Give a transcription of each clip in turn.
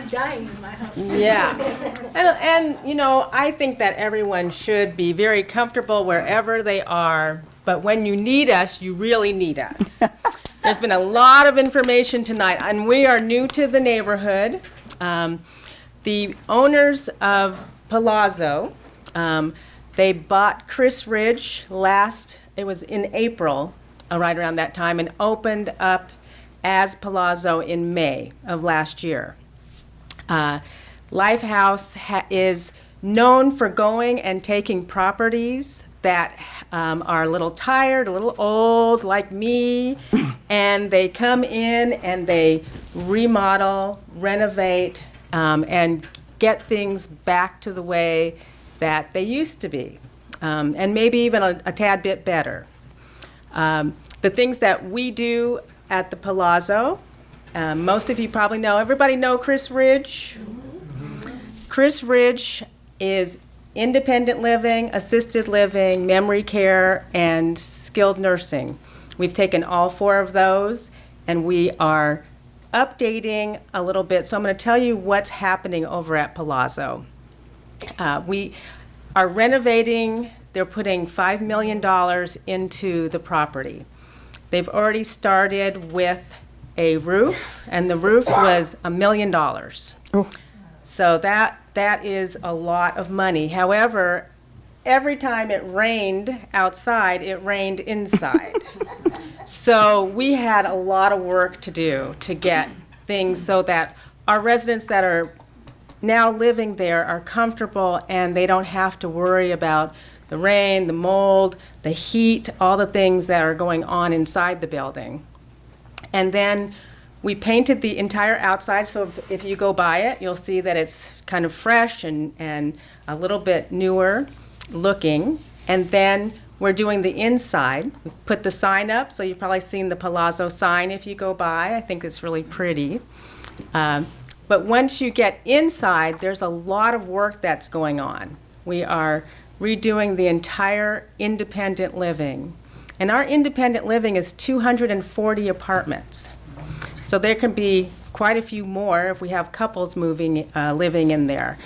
dying in my house. Yeah. And, you know, I think that everyone should be very comfortable wherever they are, but when you need us, you really need us. There's been a lot of information tonight, and we are new to the neighborhood. The owners of Palazo, they bought Chris Ridge it was in April, right around that time, and opened up as Palazo in May of last year. Lifehouse is known for going and taking properties that are a little tired, a little old, like me, and they come in and they remodel, renovate, and get things back to the way that they used to be, and maybe even a tad bit better. The things that we do at the Palazo, most of you probably know, everybody know Chris Ridge? Chris Ridge is independent living, assisted living, memory care, and skilled nursing. We've taken all 4 of those, and we are updating a little bit. So I'm going to tell you what's happening over at Palazo. We are renovating. They're putting $5 million into the property. They've already started with a roof, and the roof was $1 million. Oh. So that is a lot of money. However, every time it rained outside, it rained inside. So we had a lot of work to do to get things so that our residents that are now living there are comfortable and they don't have to worry about the rain, the mold, the heat, all the things that are going on inside the building. And then we painted the entire outside, so if you go by it, you'll see that it's kind of fresh and a little bit newer looking. And then we're doing the inside. We've put the sign up, so you've probably seen the Palazo sign if you go by. I think it's really pretty. But once you get inside, there's a lot of work that's going on. We are redoing the entire independent living. And our independent living is 240 apartments. So there can be quite a few more if we have couples living in there.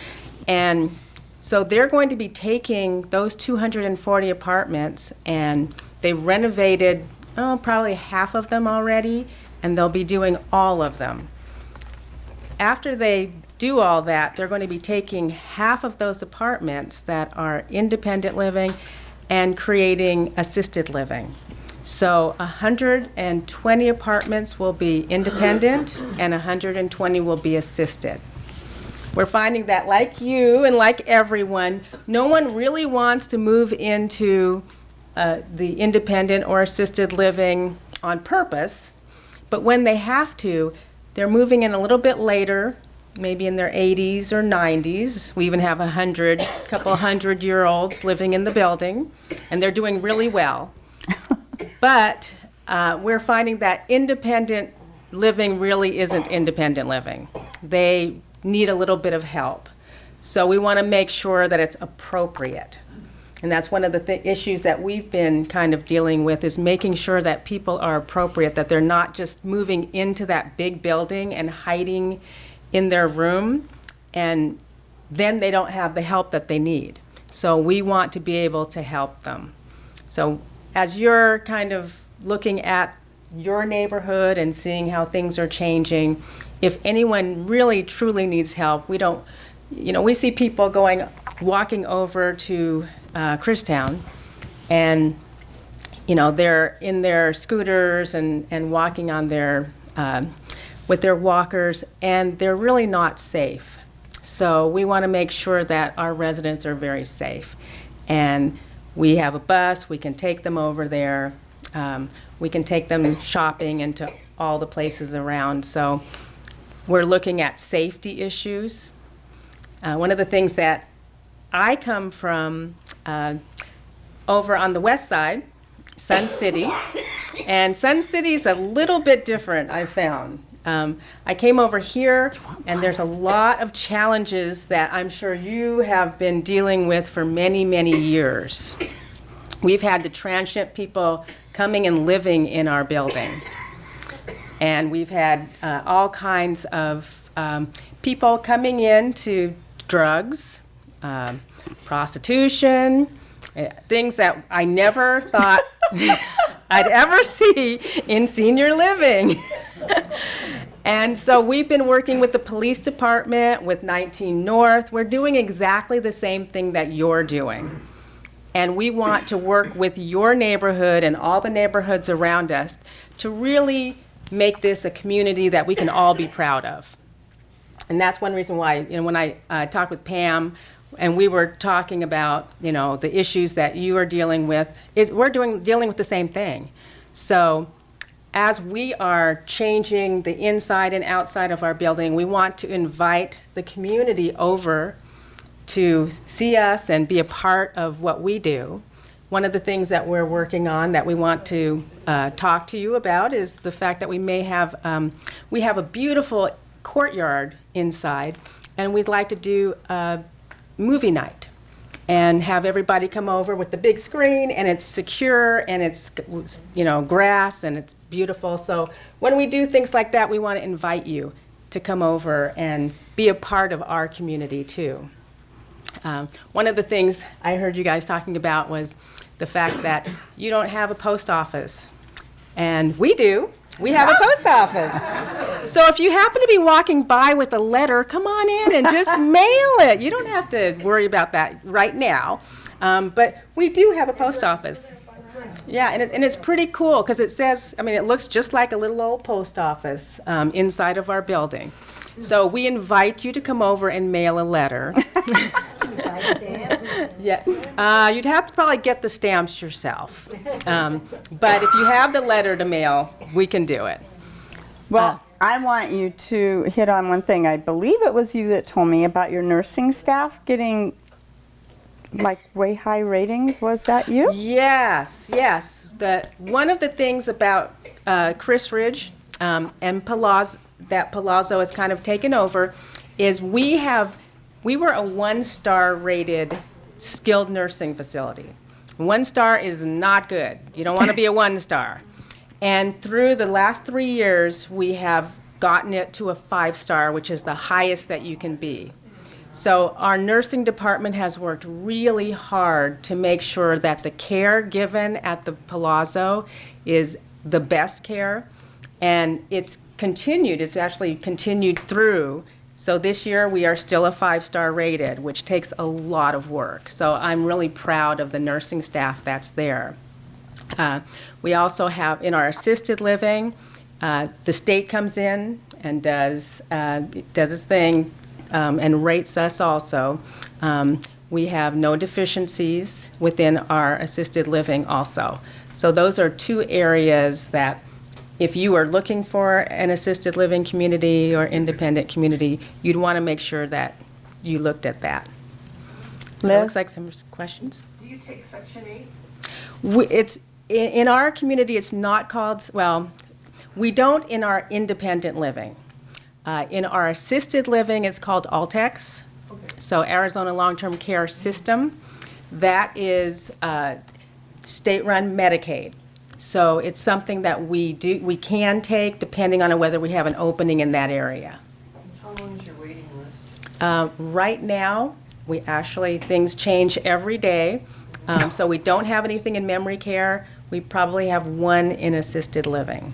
And so they're going to be taking those 240 apartments, and they've renovated probably half of them already, and they'll be doing all of them. After they do all that, they're going to be taking half of those apartments that are independent living and creating assisted living. So 120 apartments will be independent and 120 will be assisted. We're finding that, like you and like everyone, no one really wants to move into the independent or assisted living on purpose, but when they have to, they're moving in a little bit later, maybe in their 80s or 90s. We even have a couple 100-year-olds living in the building, and they're doing really well. But we're finding that independent living really isn't independent living. They need a little bit of help. So we want to make sure that it's appropriate. And that's one of the issues that we've been kind of dealing with, is making sure that people are appropriate, that they're not just moving into that big building and hiding in their room, and then they don't have the help that they need. So we want to be able to help them. So as you're kind of looking at your neighborhood and seeing how things are changing, if anyone really truly needs help, we see people walking over to Christown, and they're in their scooters and walking on with their walkers, and they're really not safe. So we want to make sure that our residents are very safe. And we have a bus, we can take them over there, we can take them shopping and to all the places around. So we're looking at safety issues. One of the things that I come from over on the west side, Sun City, and Sun City's a little bit different, I found. I came over here, and there's a lot of challenges that I'm sure you have been dealing with for many, many years. We've had the transient people coming and living in our building. And we've had all kinds of people coming into drugs, prostitution, things that I never thought I'd ever see in senior living. And so we've been working with the police department, with 19 North. We're doing exactly the same thing that you're doing. And we want to work with your neighborhood and all the neighborhoods around us to really make this a community that we can all be proud of. And that's one reason why, when I talked with Pam and we were talking about, the issues that you are dealing with, we're dealing with the same thing. So as we are changing the inside and outside of our building, we want to invite the community over to see us and be a part of what we do. One of the things that we're working on that we want to talk to you about is the fact that we have a beautiful courtyard inside, and we'd like to do a movie night and have everybody come over with the big screen, and it's secure, and it's grass, and it's beautiful. So when we do things like that, we want to invite you to come over and be a part of our community too. One of the things I heard you guys talking about was the fact that you don't have a post office, and we do. We have a post office. So if you happen to be walking by with a letter, come on in and just mail it. You don't have to worry about that right now. But we do have a post office. Yeah, and it's pretty cool because it says, it looks just like a little old post office inside of our building. So we invite you to come over and mail a letter. Yeah, you'd have to probably get the stamps yourself. But if you have the letter to mail, we can do it. Well, I want you to hit on one thing. I believe it was you that told me about your nursing staff getting way high ratings. Was that you? Yes. One of the things about Chris Ridge and Palazo, that Palazo has kind of taken over, is we were a 1-star rated skilled nursing facility. 1 star is not good. You don't want to be a 1-star. And through the last 3 years, we have gotten it to a 5-star, which is the highest that you can be. So our nursing department has worked really hard to make sure that the care given at the Palazo is the best care. And it's actually continued through. So this year we are still a 5-star rated, which takes a lot of work. So I'm really proud of the nursing staff that's there. We also have in our assisted living, the state comes in and does its thing and rates us also. We have no deficiencies within our assisted living also. So those are 2 areas that if you are looking for an assisted living community or independent community, you'd want to make sure that you looked at that. So it looks like some questions. Do you take Section 8? It's in our community. It's not called. Well, we don't in our independent living. In our assisted living, it's called Altex. Okay. So Arizona Long-Term Care System. That is state-run Medicaid. So it's something that we can take depending on whether we have an opening in that area. How long is your waiting list? Right now, things change every day. So we don't have anything in memory care. We probably have 1 in assisted living.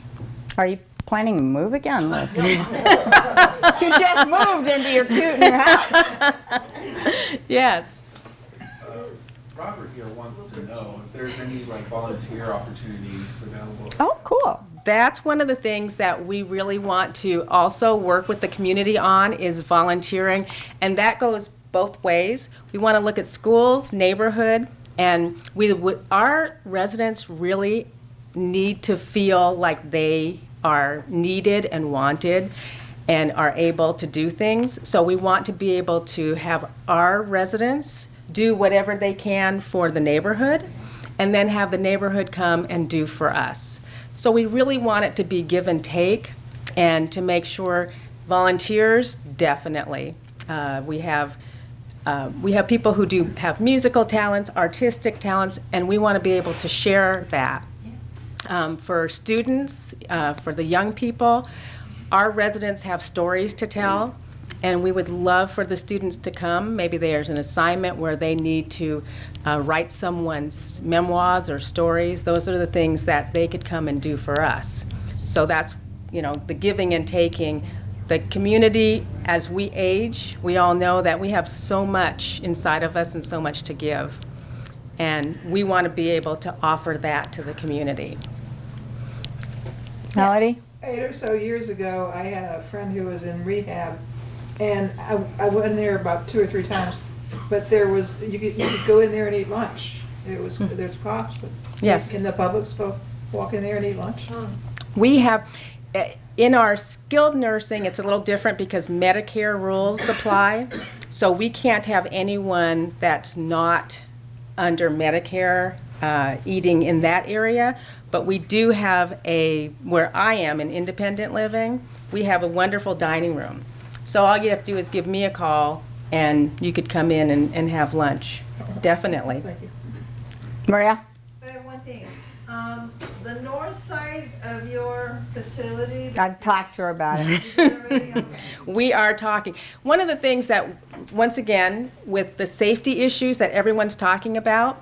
Are you planning to move again, Liz? You just moved into your cute new house. Yes. Robert here wants to know if there's any volunteer opportunities available. Oh, cool. That's one of the things that we really want to also work with the community on is volunteering, and that goes both ways. We want to look at schools, neighborhood, and our residents really need to feel like they are needed and wanted and are able to do things. So we want to be able to have our residents do whatever they can for the neighborhood, and then have the neighborhood come and do for us. So we really want it to be give and take, and to make sure volunteers, definitely. We have people who have musical talents, artistic talents, and we want to be able to share that. For students, for the young people, our residents have stories to tell. And we would love for the students to come. Maybe there's an assignment where they need to write someone's memoirs or stories. Those are the things that they could come and do for us. So that's, the giving and taking. The community, as we age, we all know that we have so much inside of us and so much to give. And we want to be able to offer that to the community. Melody? 8 or so years ago, I had a friend who was in rehab, and I went in there about 2 or 3 times. But you could go in there and eat lunch. There's costs, but Yes. can the public go walk in there and eat lunch? We have, in our skilled nursing, it's a little different because Medicare rules apply. So we can't have anyone that's not under Medicare eating in that area. But we do have where I am in independent living, we have a wonderful dining room. So all you have to do is give me a call and you could come in and have lunch. Definitely. Thank you. Maria? I have one thing. The north side of your facility. I've talked to her about it. Is it already on there? We are talking. One of the things that, once again, with the safety issues that everyone's talking about,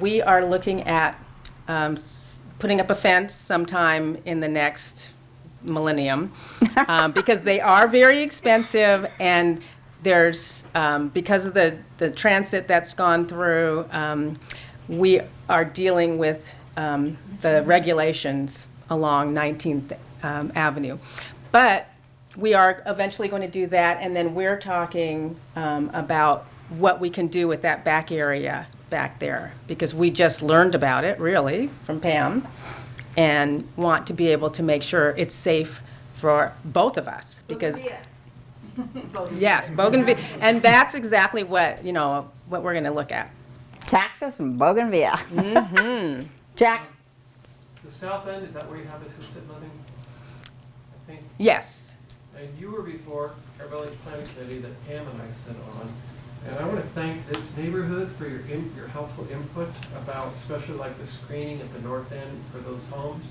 we are looking at putting up a fence sometime in the next millennium because they are very expensive, and there's, because of the transit that's gone through, we are dealing with the regulations along 19th Avenue. But we are eventually going to do that, and then we're talking about what we can do with that back area back there, because we just learned about it, really, from Pam, and want to be able to make sure it's safe for both of us, because, yes, bougainvillea, and that's exactly what, what we're going to look at. Cactus and bougainvillea. Mm-hmm. Jack? The south end, is that where you have assisted living? I think, Yes. and you were before our village planning committee that Pam and I sit on. And I want to thank this neighborhood for your helpful input about, especially like the screening at the north end for those homes.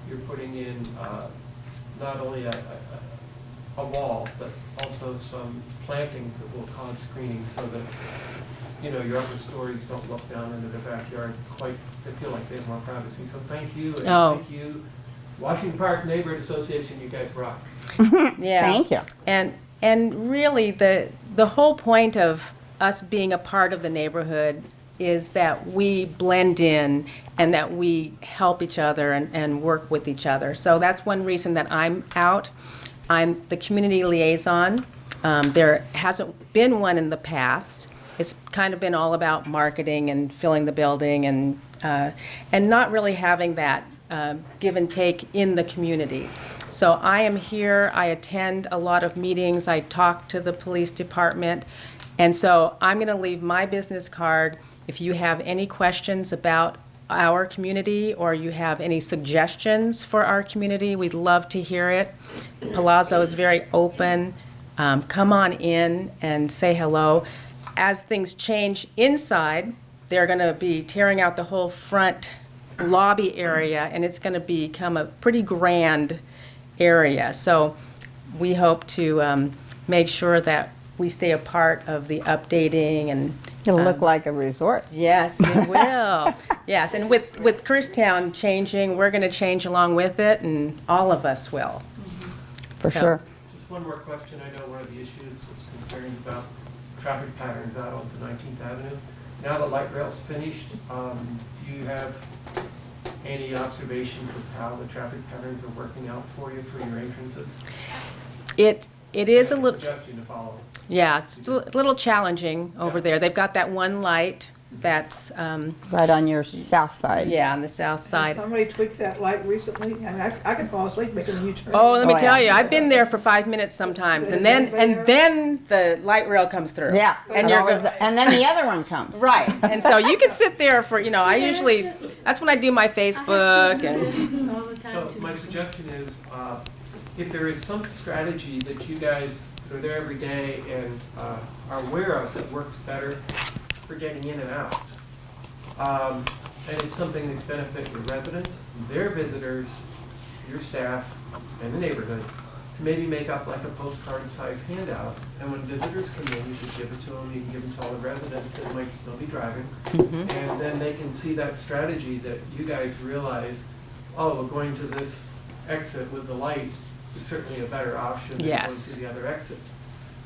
You're putting in not only a wall, but also some plantings that will cause screening so that, your upper stories don't look down into the backyard quite, they feel like they have more privacy. So thank you, and thank you. Washington Park Neighborhood Association, you guys rock. Yeah. Thank you. And really, the whole point of us being a part of the neighborhood is that we blend in and that we help each other and work with each other. So that's one reason that I'm out. I'm the community liaison. There hasn't been one in the past. It's kind of been all about marketing and filling the building and not really having that give and take in the community. So I am here, I attend a lot of meetings, I talk to the police department, and so I'm going to leave my business card. If you have any questions about our community or you have any suggestions for our community, we'd love to hear it. Palazo is very open. Come on in and say hello. As things change inside, they're going to be tearing out the whole front lobby area, and it's going to become a pretty grand area. So we hope to make sure that we stay a part of the updating and It'll look like a resort. yes, it will. Yes, and with Christown changing, we're going to change along with it, and all of us will. For So- sure. Just one more question. I know one of the issues was concerns about traffic patterns out onto 19th Avenue. Now that light rail's finished, do you have any observations of how the traffic patterns are working out for you for your entrances? It is a little. Suggestion to follow. Yeah, it's a little challenging over there. They've got that one light that's, Right on your south side. yeah, on the south Has side. somebody tweaked that light recently? I mean, I could fall asleep making a U-turn. Oh, let me Oh, tell yeah. you, I've been there for 5 minutes sometimes, and then the light rail comes through. Yeah. And you're always- go- and then the other one comes. Right, and so you can sit there for, I usually, that's when I do my Facebook and, All the time So too. my suggestion is, if there is some strategy that you guys that are there every day and are aware of that works better for getting in and out, and it's something that benefits your residents, their visitors, your staff, and the neighborhood, maybe make up like a postcard-sized handout, and when visitors come in, you should give it to them, you can give them to all the residents that might still be driving, and then they can see that strategy that you guys realize, oh, well, going to this exit with the light is certainly a better option than going Yes. to the other exit.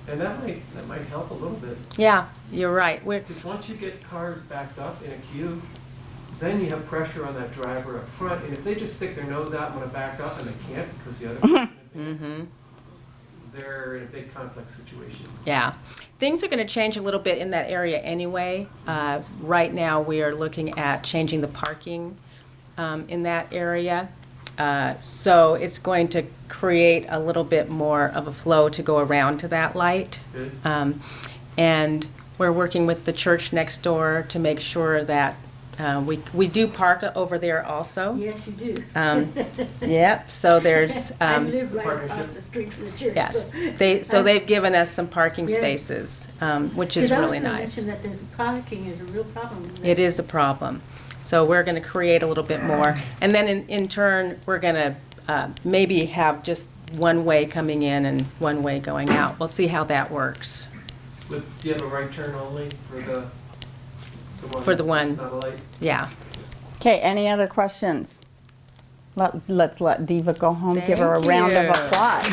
And that might help a little bit. Yeah, you're right. Because once you get cars backed up in a queue, then you have pressure on that driver up front, and if they just stick their nose out and want to back up and they can't because the other person advanced, they're in a big conflict situation. Yeah. Things are going to change a little bit in that area anyway. Right now, we are looking at changing the parking in that area. So it's going to create a little bit more of a flow to go around to that light. Good. And we're working with the church next door to make sure that we do park over there also. Yes, you do. Yep, so there's, I live right partnership. across the street from the church. yes, so- they've given us some parking Yeah. spaces, which is really nice. Because I was going to mention that there's parking is a real problem. It is a problem. So we're going to create a little bit more. And then in turn, we're going to maybe have just one way coming in and one way going out. We'll see how that works. Do you have a right turn only for the one? For the one. That's not a light? Yeah. Okay, any other questions? Let's let Diva go home, give her a Thank round of you. applause.